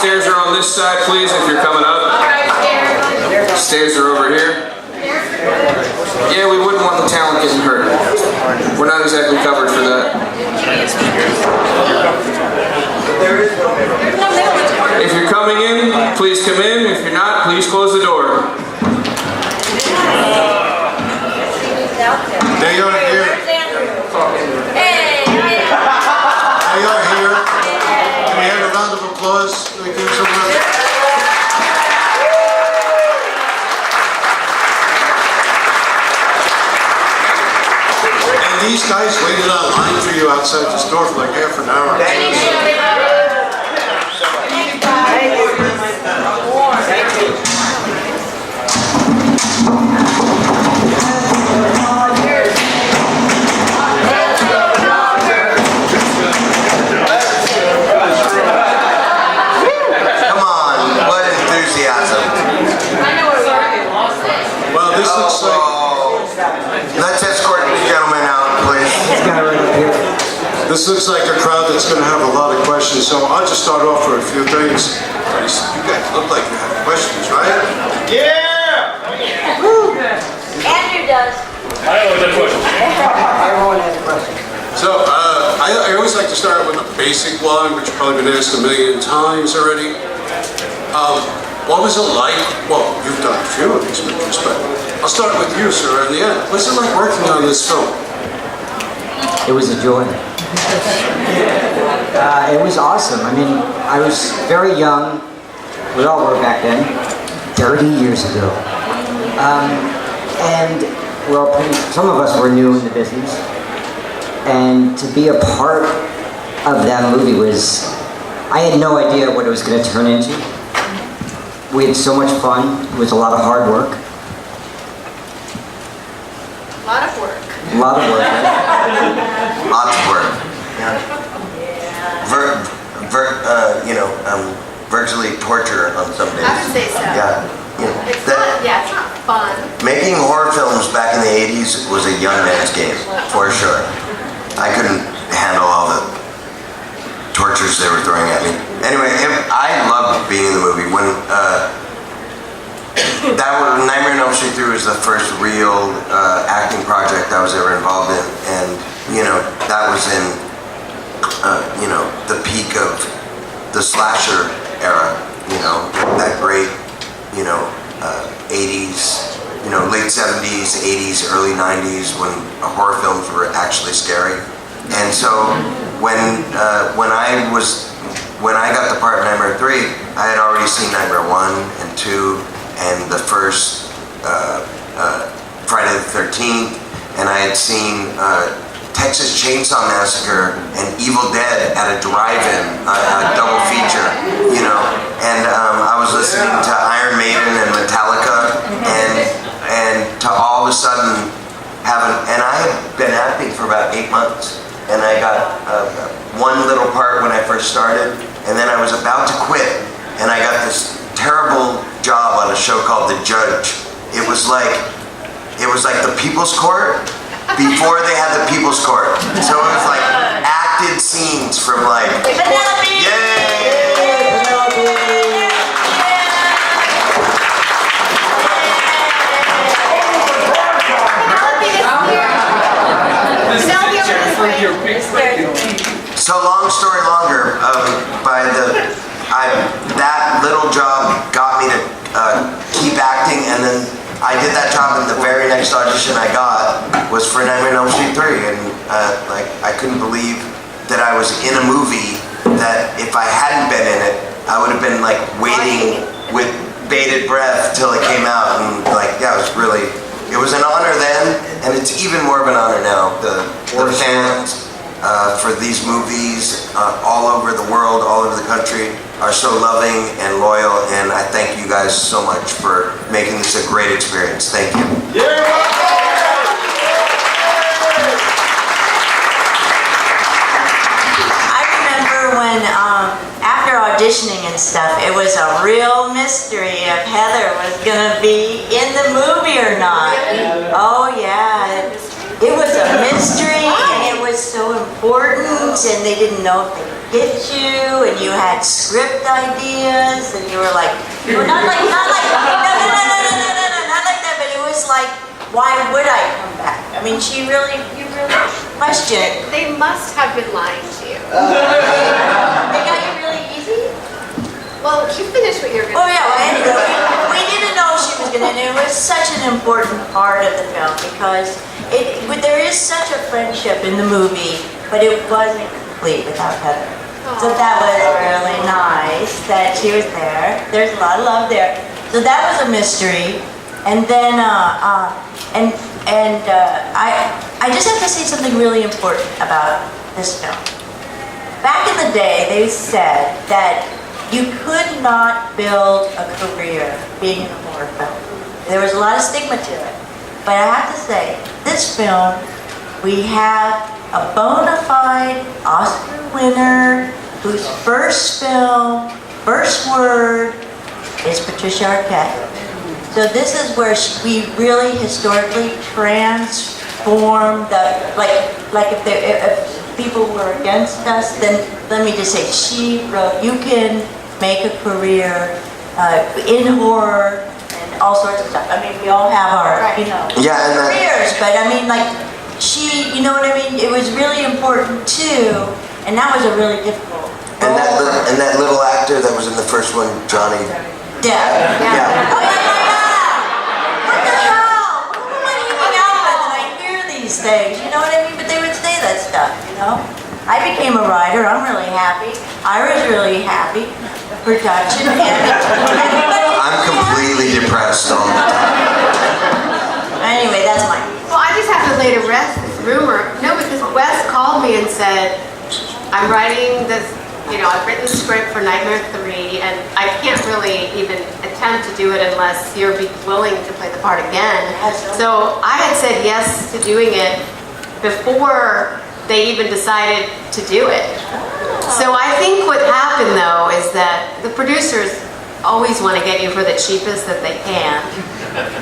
Stairs are on this side, please, if you're coming up. Stairs are over here. Yeah, we wouldn't want the talent getting hurt. We're not exactly covered for that. If you're coming in, please come in. If you're not, please close the door. They are here. They are here. Can we have a round of applause? Can we give some And these guys waited online for you outside the store for like half an hour. Well, this looks like... Let's escort these gentlemen out, please. This looks like a crowd that's going to have a lot of questions, so I'll just start off with a few things. You guys look like you have questions, right? Yeah! Woo. Andrew does. I always have questions. Everyone has a question. So, I always like to start with a basic one, which you've probably been asked a million times already. What was it like? Well, you've done a few of these movies, but I'll start with you, sir, in the end. What's it like working on this film? It was a joy. It was awesome. I mean, I was very young. We all were back then, 30 years ago. And well, some of us were new in the business. And to be a part of that movie was, I had no idea what it was going to turn into. We had so much fun. It was a lot of hard work. A lot of work. A lot of work. Right? Lots of work. Virtually torture on some days. I would say so. Yeah. It's not fun. Making horror films back in the 80s was a young man's game, for sure. I couldn't handle all the tortures they were throwing at me. Anyway, I loved being in the movie. When Nightmare on Elm Street 3 was the first real acting project I was ever involved in, and that was in the peak of the slasher era. That great 80s, late 70s, 80s, early 90s when horror films were actually scary. And so when I got the part in Nightmare 3, I had already seen Nightmare 1 and 2 and the first Friday the 13th, and I had seen Texas Chainsaw Massacre and Evil Dead at a drive-in, a double feature, and I was listening to Iron Maiden and Metallica, and to all of a sudden and I had been acting for about 8 months, and I got one little part when I first started, and then I was about to quit, and I got this terrible job on a show called The Judge. It was like the People's Court before they had the People's Court. So it was like acted scenes from like Penelope! Yay! So long story longer, that little job got me to keep acting, and then I did that job, and the very next audition I got was for Nightmare on Elm Street 3, and I couldn't believe that I was in a movie that if I hadn't been in it, I would have been like waiting with bated breath till it came out, and it was an honor then, and it's even more of an honor now. The fans for these movies all over the world, all over the country, are so loving and loyal, and I thank you guys so much for making this a great experience. Thank you. I remember when, after auditioning and stuff, it was a real mystery if Heather was gonna be in the movie or not. Oh yeah, it was a mystery, and it was so important. important and they didn't know if they could get you and you had script ideas and you were like, well, not like, no, not like that, but it was like, why would I come back? I mean, you really questioned. They must have been lying to you. They got you really easy? Well, you finished what you were Oh going to yeah, well say. anyway, we didn't know she was gonna do it. It was such an important part of the film because there is such a friendship in the movie, but it wasn't complete without Heather. So that was really nice that she was there. There's a lot of love there. So that was a mystery. And then, I just have to say something really important about this film. Back in the day, they said that you could not build a career being in a horror film. There was a lot of stigma to it. But I have to say, this film, we have a bona fide Oscar winner whose first film, first word is Patricia Arquette. So this is where we really historically transform if people were against us, then let me just say, she wrote, you can make a career in horror and all sorts of stuff. I mean, we all have our, Yeah, and careers, but I mean, like, she, you know what I mean? It was really important too, and that was a really difficult role. And that little actor that was in the first one, Johnny. Yeah. Yeah. Oh, yeah. What the hell? Who am I hanging out with? And I hear these things, you know what I mean? But they would say that stuff, you know? I became a writer, I'm really happy. Ira's really happy. Production, everybody. I'm completely depressed all the time. Anyway, that's mine. Well, I just have to lay to rest this rumor. No, because Wes called me and said, I'm writing this, I've written the script for Nightmare 3, and I can't really even attempt to do it unless you're willing to play the part again. So I had said yes to doing it before they even decided to do it. So I think what happened, though, is that the producers always want to get you for the cheapest that they can.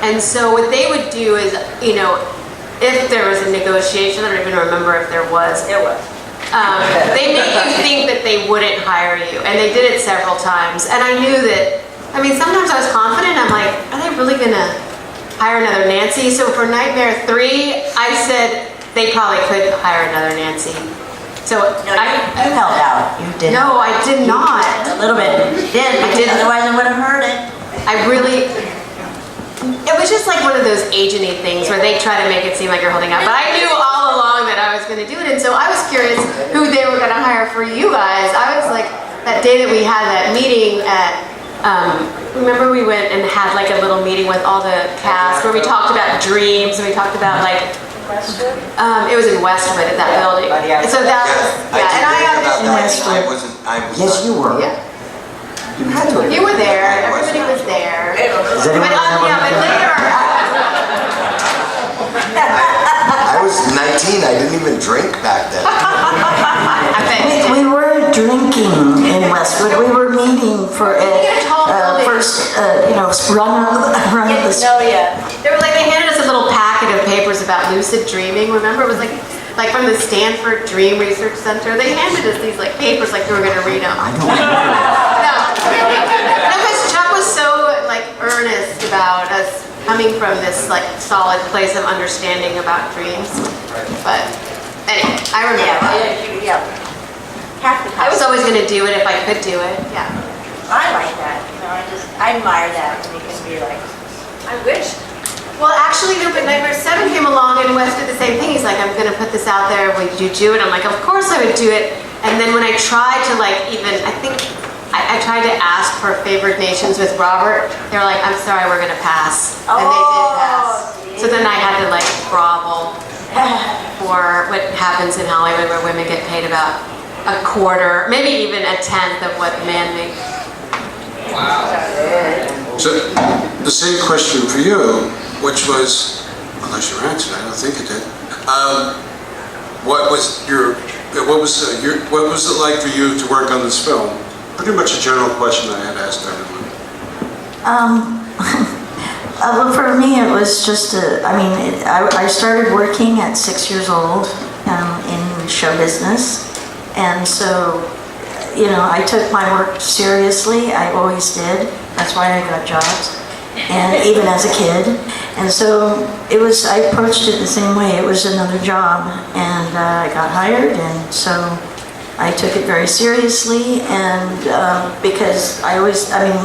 And so what they would do is, if there was a negotiation, I don't even remember if there was. There was. They make you think that they wouldn't hire you, and they did it several times. And I knew that, sometimes I was confident, I'm like, are they really gonna hire another Nancy? So for Nightmare 3, I said they probably could hire another Nancy. So No, you held out. You did. No, I did not. A little bit. You did. I didn't. Otherwise, I would have heard it. It was just like one of those agent-y things where they try to make it seem like you're holding out. But I knew all along that I was going to do it, and so I was curious who they were going to hire for you guys. I was like, that day that we had that meeting at, remember we went and had like a little meeting with all the cast where we talked about dreams and we talked about like, it was in Westwood at that building. So that was, and I auditioned. Yes, you were. Yeah. You had to. You were there, everybody was there. Does anyone remember? But later, I was 19. I didn't even drink back then. I bet. We were drinking in Westwood. We were meeting for first, run of the. No, yeah. They handed us a little packet of papers about lucid dreaming. Remember, it was like from the Stanford Dream Research Center. They handed us these papers like we were going to read them. I don't remember. No, because Chuck was so earnest about us coming from this solid place of understanding about dreams. But anyway, I remember. Yeah. I was always going to do it if I could do it. Yeah. I like that. I admire that when you can be like, I wish. Well, actually, no, but Nightmare 7 came along and Wes did the same thing. He's like, I'm going to put this out there. Would you do it? I'm like, of course I would do it. And then when I tried to I tried to ask for favored nations with Robert, they were like, I'm sorry, we're going to pass. And they did pass. So then I had to grovel for what happens in Hollywood where women get paid about a quarter, maybe even a tenth of what men make. So, the same question for you, which was, unless you answered, I don't think it did. What was it like for you to work on this film? Pretty much a general question I had asked everyone. Well, for me, it was just I started working at 6 years old in show business. And so, you know, I took my work seriously. I always did. That's why I got jobs, and even as a kid. And so I approached it the same way. It was another job, and I got hired, and so I took it very seriously. And because I mean,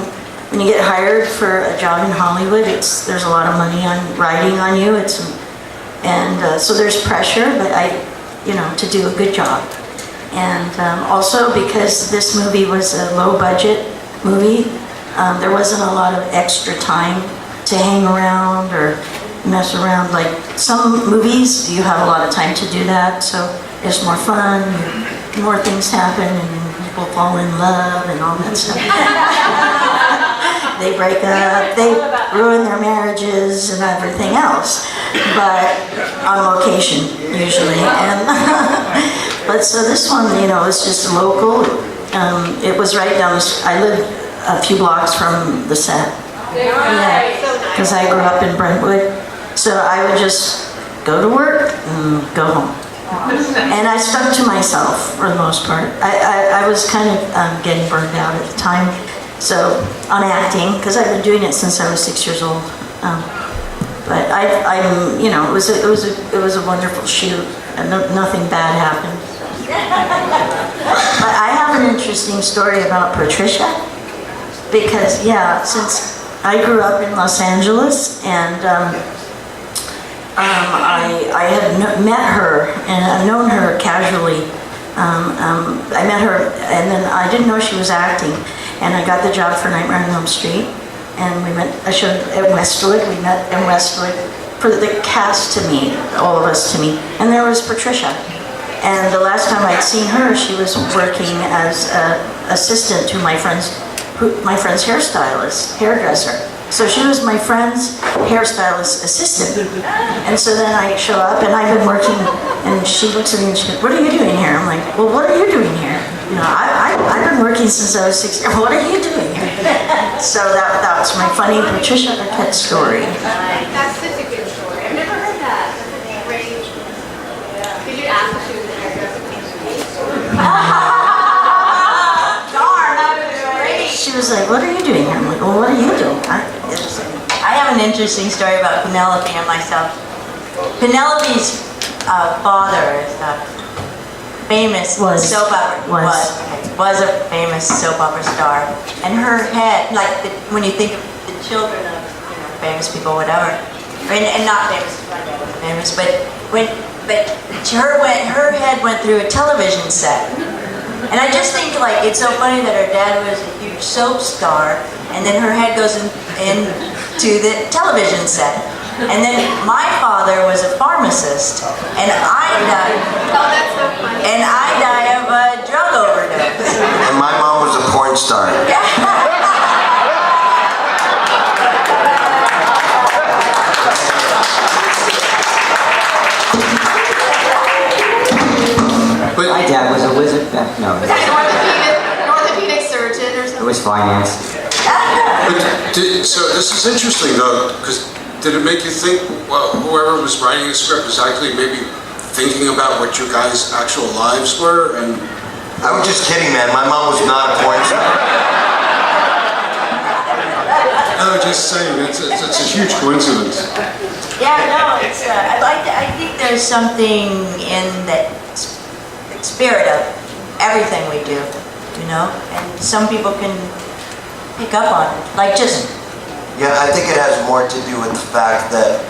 when you get hired for a job in Hollywood, there's a lot of money riding on you. So there's pressure, but to do a good job. And also because this movie was a low budget movie, there wasn't a lot of extra time to hang around or mess around. Like some movies, you have a lot of time to do that, so it's more fun, more things happen, and people fall in love and all that stuff. They break up, they ruin their marriages and everything else, but on location usually. And but so this one, it's just local. It was right down the street. I lived a few blocks from the set. Yeah, because I grew up in Brentwood. So I would just go to work and go home. And I stuck to myself for the most part. I was kind of getting burned out at the time. So on acting, because I've been doing it since I was 6 years old. But it was a wonderful shoot, and nothing bad happened. But I have an interesting story about Patricia, because since I grew up in Los Angeles, and I had met her, and I've known her casually. I met her, and then I didn't know she was acting, and I got the job for Nightmare on Elm Street, and we met. I showed at Westwood. We met in Westwood for the cast to meet, all of us to meet, and there was Patricia. And the last time I'd seen her, she was working as an assistant to my friend's hairdresser. So she was my friend's hairstylist assistant. And so then I show up, and I've been working, and she looks at me and she goes, "What are you doing here?" I'm like, "Well, what are you doing here? I've been working since I was 16. What are you doing here?" So that's my funny Patricia Arquette story. That's such a good story. I've never heard that. That's great. Did you ask if she was a hairdresser? Darn, that was great. She was like, "What are you doing here?" I'm like, "Well, what are you doing?" I have an interesting story about Penelope and myself. Penelope's father is a famous soap opera. Was a famous soap opera star, and her head, when you think of the children of famous people, whatever, and not famous, but her head went through a television set. And I just think it's so funny that her dad was a huge soap star, and then her head goes into the television set. And then my father was a pharmacist, and I die of a drug overdose. And my mom was a porn star. My dad was a wizard. No, Was that an orthopedic surgeon or something? it was finance. So this is interesting though, because did it make you think, well, whoever was writing the script was actually maybe thinking about what your guys' actual lives were? And I was just kidding, man. My mom was not a porn star. no, just saying, it's a huge coincidence. Yeah, no, I think there's something in that spirit of everything we do, and some people can pick up on it, Yeah, I think it has more to do with the fact that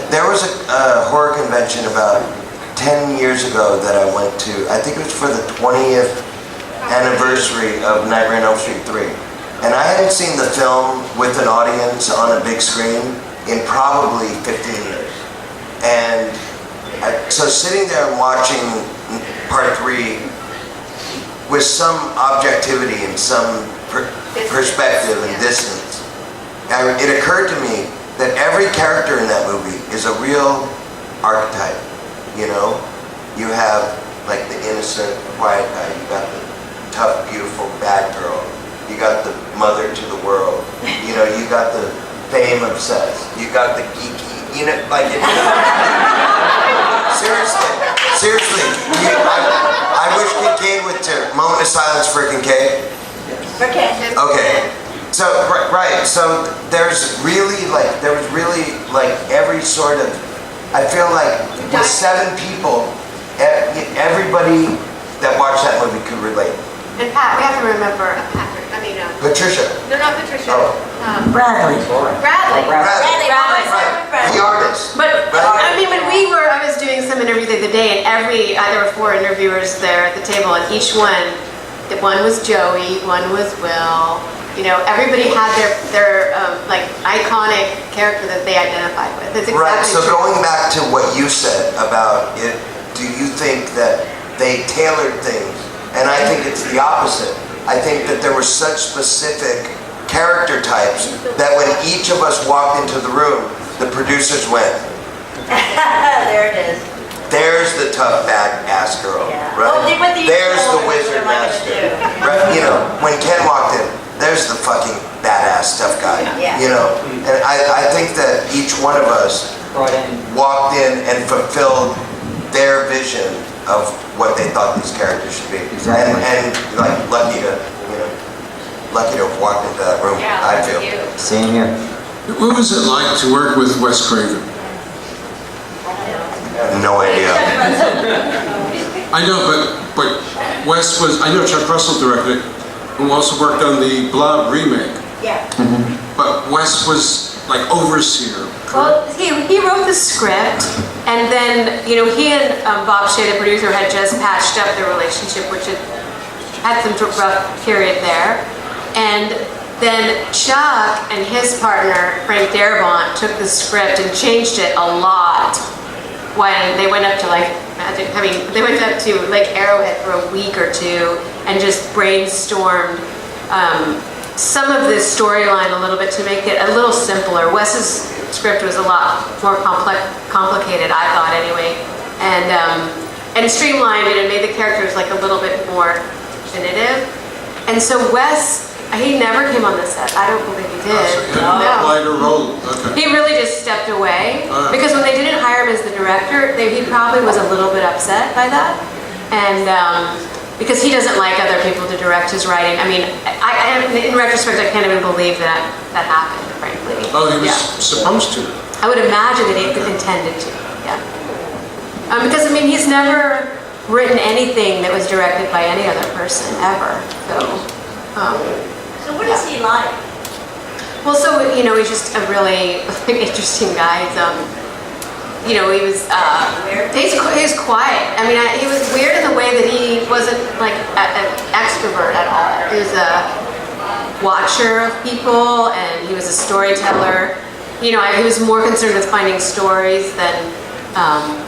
there was a horror convention about 10 years ago that I went to. I think it was for the 20th anniversary of Nightmare on Elm Street 3. And I hadn't seen the film with an audience on a big screen in probably 15 years. And so sitting there and watching part 3 with some objectivity and some perspective and distance, it occurred to me that every character in that movie is a real archetype. You have the innocent, quiet guy. You got the tough, beautiful, bad girl. You got the mother to the world. You got the fame obsessed. You got the geeky. Seriously. I wish Kincaid would turn. Moment of silence for Kincaid. Okay. Okay. So right. So there was really like every sort of. I feel like with 7 people, everybody that watched that movie could relate. And Pat, we have to remember Patrick. Patricia. No, not Patricia. Oh. Bradley. Bradley. Bradley. Right. The artist. But I mean, when I was doing some interviews the other day, and there were 4 interviewers there at the table, and each one was Joey, one was Will. You know, everybody had their like iconic character that they identified with. It's exactly Right. So true. going back to what you said about it, do you think that they tailored things? And I think it's the opposite. I think that there were such specific character types that when each of us walked into the room, the producers went, There it is. there's the tough badass girl, Yeah. right? Well, with the There's the what wizard am I gonna master, do? right? You know, when Ken walked in, there's the fucking badass tough guy, Yeah. you know? And I think that each one of us Brought in. walked in and fulfilled their vision of what they thought these characters should be. Exactly. And like lucky to have walked into that room, I feel. Same here. What was it like to work with Wes Craven? No idea. I know, but Wes was, I know Chuck Russell directed it, who also worked on the Blob remake. Yeah. But Wes was like overseer. Well, he wrote the script, and then, you know, he and Bob Shea, the producer, had just patched up their relationship, which had some rough period there. And then Chuck and his partner, Frank Darabont, took the script and changed it a lot when they went up to they went up to Lake Arrowhead for a week or 2 and just brainstormed some of this storyline a little bit to make it a little simpler. Wes's script was a lot more complicated, I thought anyway, and streamlined it and made the characters like a little bit more definitive. And so Wes, he never came on the set. I don't believe he did. So he had a lighter role. Okay. He really just stepped away because when they didn't hire him as the director, he probably was a little bit upset by that, and because he doesn't like other people to direct his writing. I mean, in retrospect, I can't even believe that happened, frankly. Oh, he was supposed to. I would imagine that he intended to. Yeah. Because I mean, he's never written anything that was directed by any other person ever. So. So what is he like? Well, so, you know, he's just a really interesting guy. He's, you know, he was, he's quiet. I mean, he was weird in the way that he wasn't like an extrovert at all. He was a watcher of people, and he was a storyteller. You know, he was more concerned with finding stories than,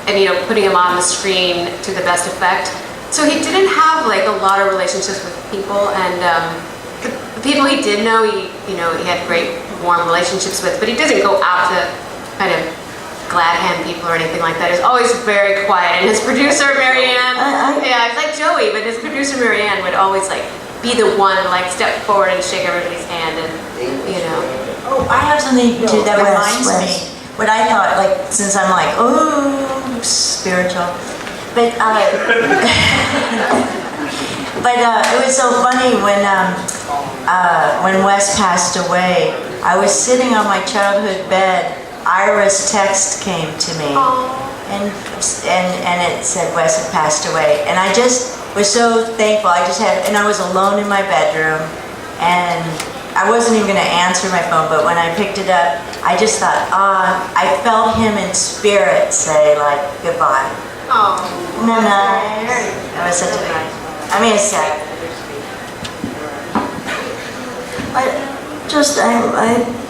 and, you know, putting them on the screen to the best effect. So he didn't have like a lot of relationships with people, and the people he did know, he had great warm relationships with, but he doesn't go out to kind of glad hand people or anything like that. He's always very quiet. And his producer, Marianne, yeah, he's like Joey, but his producer, Marianne, would always like be the one to like step forward and shake everybody's hand, and you know. Oh, I have something that reminds Wes. me. What I thought, like, since I'm like, oh, spiritual, but it was so funny when Wes passed away. I was sitting on my childhood bed. Ira's text came to me, and it said Wes had passed away, and I just was so thankful. And I was alone in my bedroom, and I wasn't even going to answer my phone, but when I picked it up, I just thought, I felt him in spirit say like goodbye. Oh, That was such a nice. I mean, it's sad.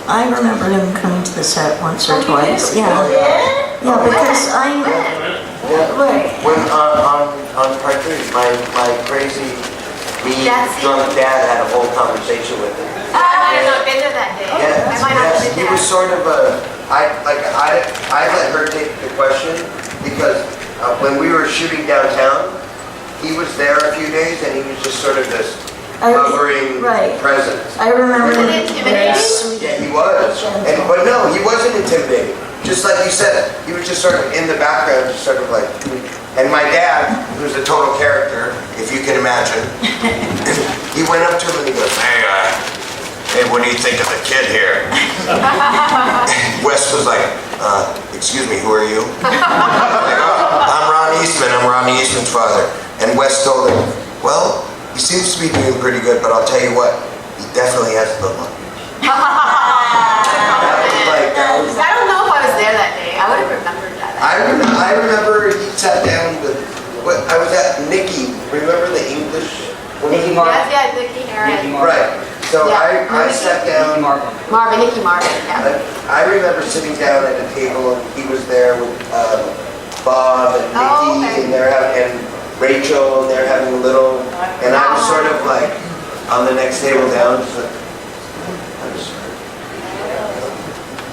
I remember him coming to the set once or twice. Yeah. Yeah? Yeah, because When on part 3, my crazy drunk dad had a whole conversation with him. I might have not been there that day. Yes, I might not have yes. been He there. was sort of I let her take the question because when we were shooting downtown, he was there a few days and he was just sort of this hovering presence. I remember Was it intimidating? Yeah, he was. But no, he wasn't intimidating. just like you said, he was just sort of in the background, just sort of like, and my dad, who's a total character, if you can imagine, he went up to him and he goes, hey, what do you think of the kid here? Wes was like, excuse me, who are you? Like, oh, I'm Ron Eastman, I'm Ronnie Eastman's father. And Wes told him, well, he seems to be doing pretty good, but I'll tell you what, he definitely has the look. I don't know if I was there that day. I would have remembered that. I remember he sat down with, I was at Nikki, remember the English woman? Nikki Marvin. Yes, yeah, Nikki Harris. Right, so Yeah. I sat down, Nikki Marvin, yeah. I remember sitting down at a table and he was there with Bob and Nikki Oh, okay. and they're having, and Rachel, and they're having a little, and I was sort of like on the next table down, just like, I was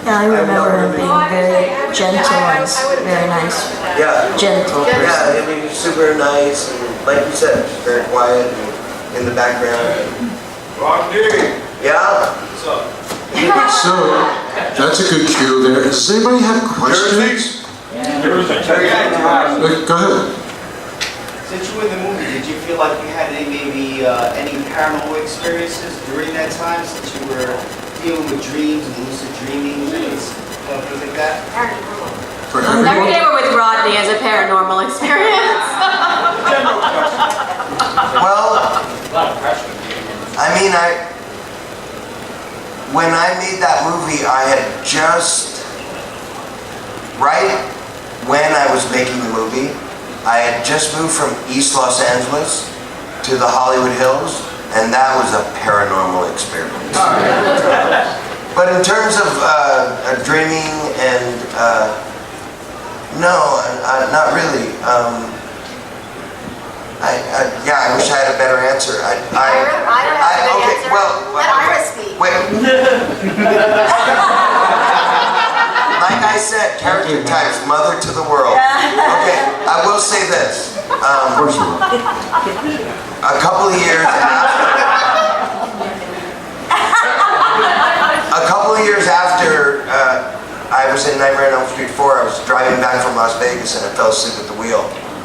Yeah, I remember him being Oh, I very would've- gentle I and would've- very nice, yeah. gentle person. Yeah, I mean, he's super nice, and like you said, just very quiet and in the background. Rodney, Yeah? what's up? So, that's a good cue there. Does anybody have questions? Go ahead. Since you were in the movie, did you feel like you had any paranormal experiences during that time, since you were dealing with dreams and lucid dreaming and stuff like that? For Every everyone? day we're with Rodney as a paranormal experience. Well, I mean, when I made that movie, I had just, right when I was making the movie, I had just moved from East Los Angeles to the Hollywood Hills, and that was a paranormal experience. But in terms of dreaming and, no, not really. I wish I had a better answer. I don't have a good answer. Let Ira speak. Wait. Like I said, character types, mother to the world. Okay, I will say this. A couple of years after I was in Nightmare on Elm Street 4, I was driving back from Las Vegas and I fell asleep at the wheel.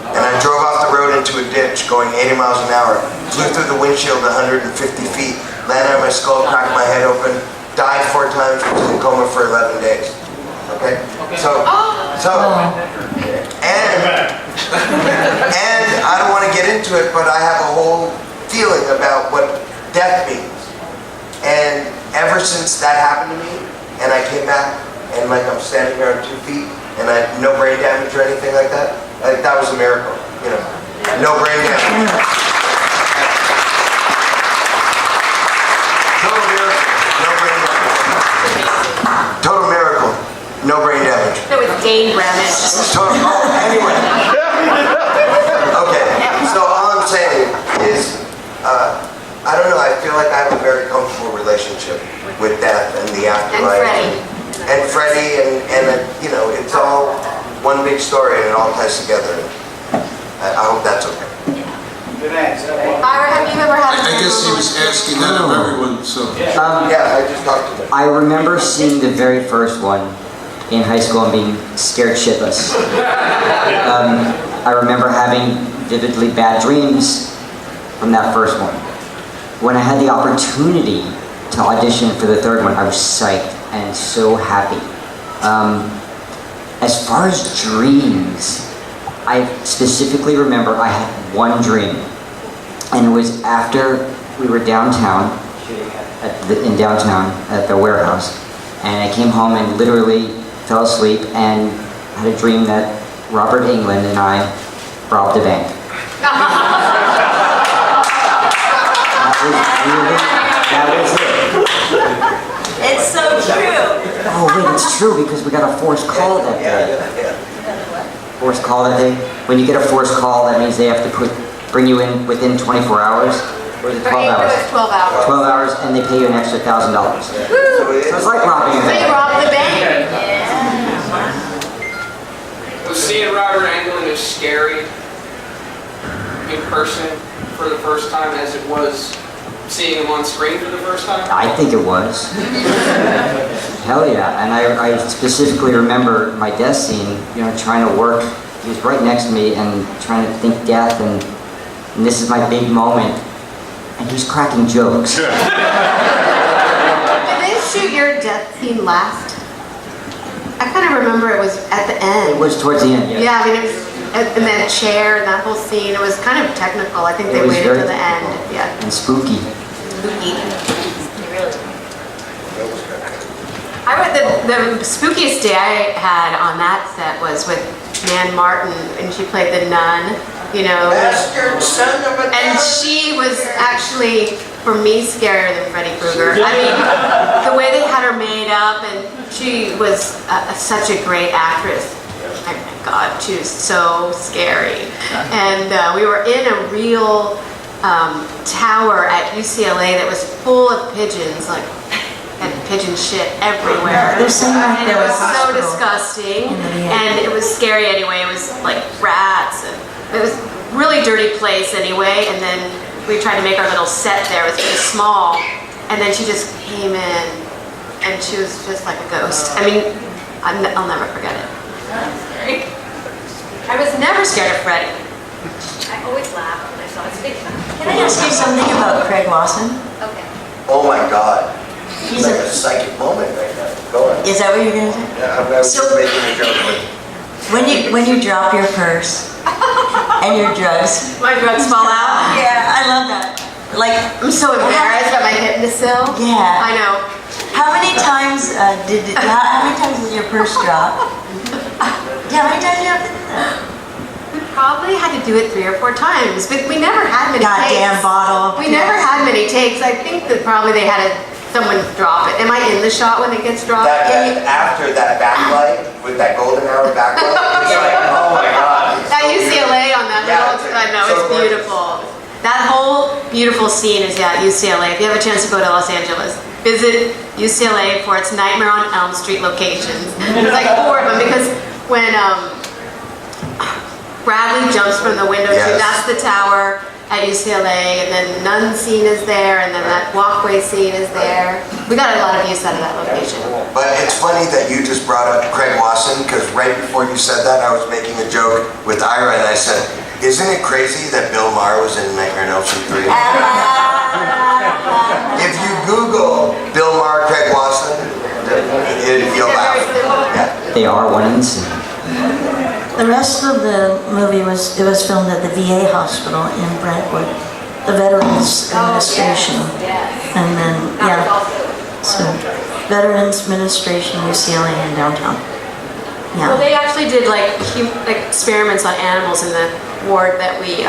And I drove off the road into a ditch going 80 miles an hour, flew through the windshield 150 feet, landed on my skull, cracked my head open, died 4 times, was in coma for 11 days. Okay? And I don't want to get into it, but I have a whole feeling about what death means. And ever since that happened to me, and I came back, and like I'm standing here on 2 feet, and I had no brain damage or anything like that, like that was a miracle, you know. No brain damage. Total miracle, no brain damage. Total miracle, no brain damage. It was gain damage. Total, anyway. Okay, so all I'm saying is, I don't know, I feel like I have a very comfortable relationship with death and the afterlife. And Freddie, and you know, it's all one big story and it all ties together. I hope that's okay. Good answer. Ira, have you ever had a I guess he was asking that of everyone, so. Yeah, I just talked to them. I remember seeing the very first one in high school and being scared shitless. I remember having vividly bad dreams from that first one. When I had the opportunity to audition for the third one, I was psyched and so happy. As far as dreams, I specifically remember I had one dream, and it was after we were downtown, in downtown at the warehouse, and I came home and literally fell asleep and had a dream that Robert England and I robbed a bank. That was it. It's so true. Oh wait, it's true because we got a forced call that day. Forced call that day? When you get a forced call, that means they have to bring you in within 24 hours? Or is it 12 hours? 12 hours. 12 hours and they pay you an extra $1,000. So it's like robbing a They bank. robbed the bank. Was seeing Robert Englund as scary in person for the first time as it was seeing him on screen for the first time? I think it was. Hell yeah. And I specifically remember my death scene, you know, trying to work. He was right next to me and trying to think death, and this is my big moment. And he's cracking jokes. Did they shoot your death scene last? I kind of remember it was at the end. It was towards the end, yeah. Yeah, I mean, it was, and that chair and that whole scene, it was kind of technical. I think It they was waited very to the end. technical. Yeah. And spooky. Spooky. Really? The spookiest day I had on that set was with Nan Martin, and she played the nun, you know. Bastard son of a And she was actually, for me, scarier than Freddy Krueger. I mean, the way they had her made up, and she was such a great actress. Oh my God, she was so scary. And we were in a real tower at UCLA that was full of pigeons, like, and pigeon shit everywhere. They're saying like And it they're was a so hospital. disgusting, Yeah. and it was scary anyway. It was like rats, and it was a really dirty place anyway. And then we tried to make our little set there. It was really small, and then she just came in, and she was just like a ghost. I mean, I'll never forget it. Scary. I was never scared of Freddy. I always laughed when I saw his face. Can I ask you something about Craig Wasson? Okay. Oh my God. He's It's like a- a psychic moment right now. Go on. Is that what you're gonna say? Yeah, I was So- just making a joke. When you drop your purse and your drugs. My drugs fall out. Yeah, I love that. Like, I'm so embarrassed by my hypnosil. Yeah. I know. how many times how many times did your purse drop? Yeah, how many times did you have to do that? We probably had to do it 3 or 4 times, but we never had many Goddamn takes. bottle. We never had many takes. I think that probably they had someone drop it. Am I in the shot when it gets dropped? That after that backlight, with that golden hour backlight, it's like, oh my God. it's At so UCLA on that Yeah, little, I know, so it's gorgeous. beautiful. That whole beautiful scene is at UCLA. If you have a chance to go to Los Angeles, visit UCLA for its Nightmare on Elm Street locations. There's like 4 of them, because when Bradley jumps from the window, Yes. that's the tower at UCLA, and then the nun scene is there, and then that walkway scene is there. We got a lot of use out of that location. But it's funny that you just brought up Craig Wasson, because right before you said that, I was making a joke with Ira, and I said, isn't it crazy that Bill Maher was in Nightmare on Elm Street 3? If you Google Bill Maher, Craig Wasson, you'll laugh. Yeah. They are one and the same. The rest of the movie was filmed at the VA hospital in Brentwood, the Veterans Administration. And then, yeah, so Veterans Administration, UCLA in downtown. Well, Yeah. they actually did like experiments on animals in the ward that we,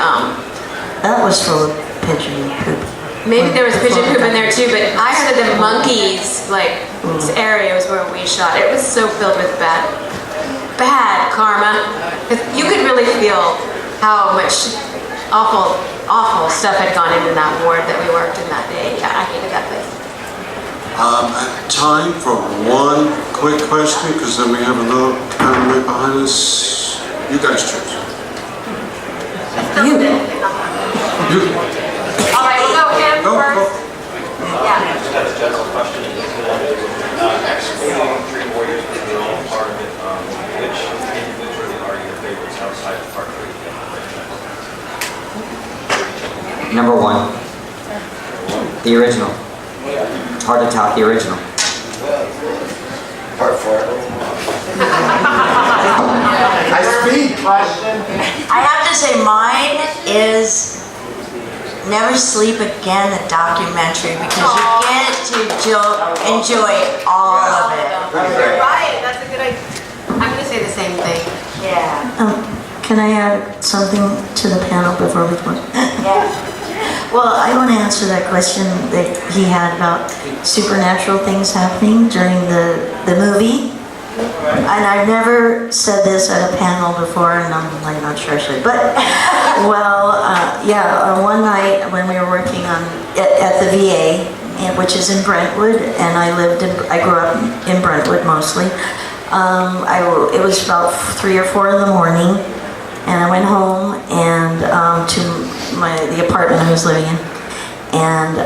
That was full of pigeon poop. maybe there was pigeon poop in there too, but I heard that the monkeys, like, this area was where we shot. It was so filled with bad karma. 'Cause you could really feel how much awful stuff had gone into that ward that we worked in that day. Yeah, I hated that place. Time for one quick question, because then we have another panel right behind us. You guys choose. You. You. All right, we'll go him Go, first. go. Yeah. Just got a general question. Excluding Three Warriors was the only part of it. Which really are your favorites outside of Part 3? Number 1. The original. It's hard to top the original. Part 4. I speak. I have to say mine is Never Sleep Again, the documentary, because you get to enjoy all of it. Right, that's a good idea. I'm gonna say the same thing. Yeah. Can I add something to the panel before we close? Yeah. Well, I want to answer that question that he had about supernatural things happening during the movie. And I've never said this at a panel before, and I'm like not sure I should. But, well, one night when we were working at the VA, which is in Brentwood, and I grew up in Brentwood mostly. It was about 3 or 4 in the morning, and I went home and to the apartment I was living in, and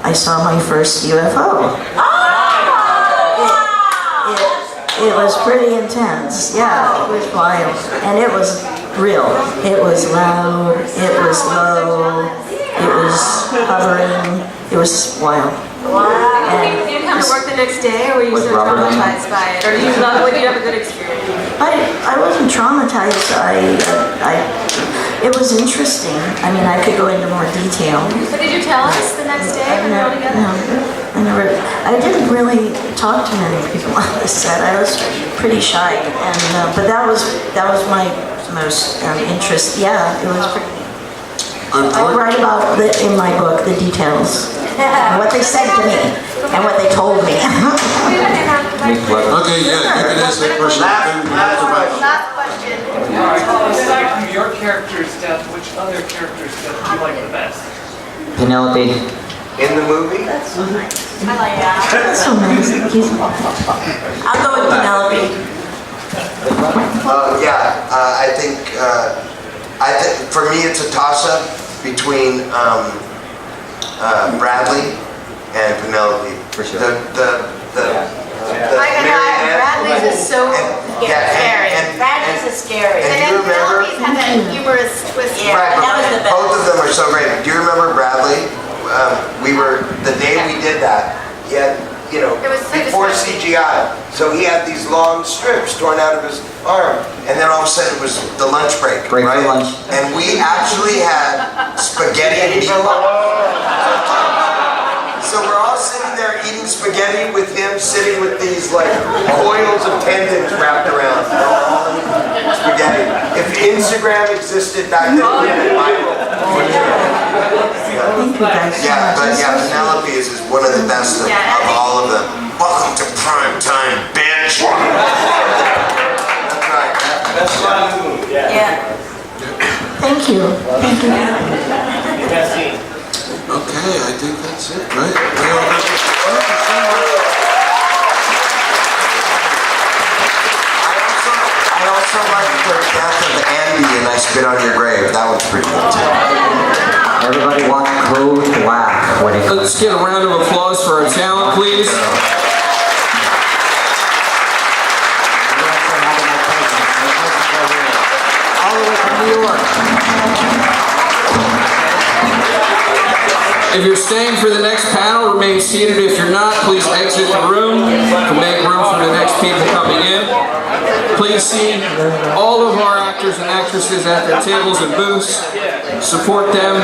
I saw my first UFO. It was pretty intense. Yeah, it was wild, and it was real. It was loud. It was low. It was hovering. It was wild. Did you come to work the next day, or were you so traumatized by it? Or did you have a good experience? I wasn't traumatized. It was interesting. I mean, I could go into more detail. But did you tell us the next day when you were all together? I didn't really talk to many people on the set. I was pretty shy, and but that was my most interest. Yeah, it was pretty. I write about in my book the details, what they said to me, and what they told me. Okay, yeah, you can ask that question. Last question. Aside from your character's death, which other character's death do you like the best? Penelope. In the movie? That's so nice. I like that. That's so nice. I'll go with Penelope. I think for me it's a toss-up between Bradley and Penelope. For sure. Bradley's is so scary. Bradley's is scary. And then Penelope's had that humorous twist. Yeah, Right, but that was the best. both of them are so great. Do you remember Bradley? The day we did that, he had, It was so before disgusting. CGI, so he had these long strips torn out of his arm, and then all of a sudden it was the lunch break, Break for right? lunch. And we actually had spaghetti and meatballs. So we're all sitting there eating spaghetti with him sitting with these like coils of tendons wrapped around. Spaghetti. If Instagram existed back then, it would have been viral. Thank you guys so Yeah, much. but yeah, Penelope is one of the best of all of them. Welcome to prime time, bitch. That's right. Best line in the movie. Yeah. Thank you. Thank you. Best scene. Okay, I think that's it, right? I also like the death of Andy and I Spit on Your Grave. That one's pretty good too. Everybody watch Code Black when it Let's get a round of applause for our talent, please. all the way from New York. If you're staying for the next panel, remain seated. If you're not, please exit the room to make room for the next people coming in. Please see all of our actors and actresses at their tables and booths. Support them.